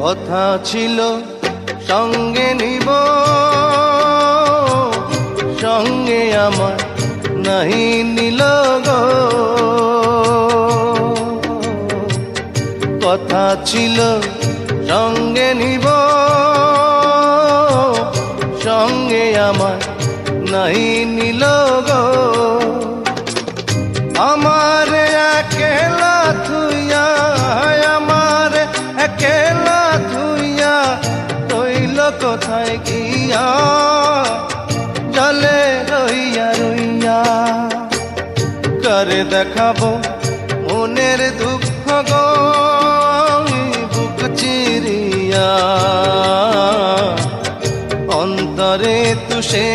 কথা ছিল সঙ্গে নিব, সঙ্গে আমার নাহি নিল গো। কথা ছিল সঙ্গে নিব, সঙ্গে আমার নাহি নিল গো। আমার একেলা থুইয়া, আমার একেলা থুইয়া রইল কোথায় গিয়া, জলে রইয়া রইয়া। করে দেখাবো মনের দুঃখ গো বুক চিরিয়া, অন্তরে তুষে